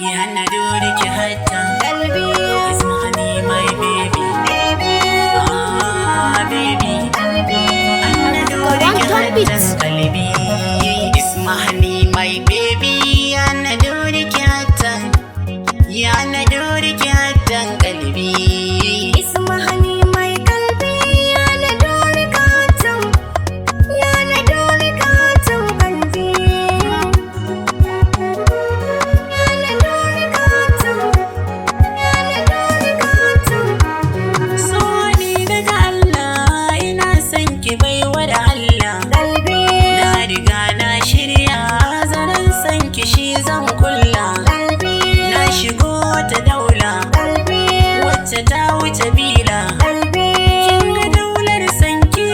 yana dole ki hatta Khalby, is honey my baby baby, baby Khalby. yana dole ki hatta Khalby is honey my baby yana dole ki hatta yana dole ki hatta Khalby Isma hani mai kalbi yana dole katon, yana dole katon kalbi. Yana dole katon, yana dole katon. so ni daga Allah ina son ki baiwa da Allah Khalby, na riga na shirya zanen son ki shi zan kulla Khalby, na shigo ta daula Khalby, wacce ta wuce bila Khalby. kin ga daular sanki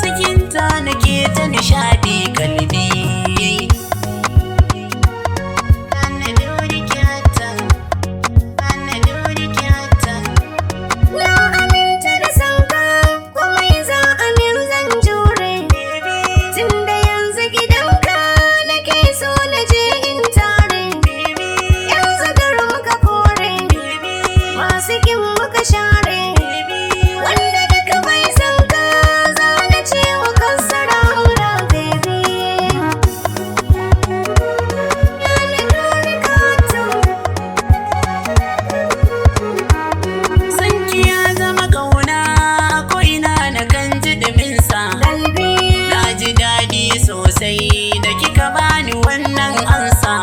cikin ta nake ta nishadi Khalby ana dori kyata ana dori kyata Na aminta da sanka, komai za a min zan jure. Tunda yanzu gidanka nake so na je in tare. Yanzu garin muka kore, masu kin muka share. Wanda duka bai sanka za na ce wa kassara hura baby. Yana dole kato. sanki ya zama kauna ko ina na kan ji duminsa Khalby, na ji daɗi sosai da kika bani wannan ansa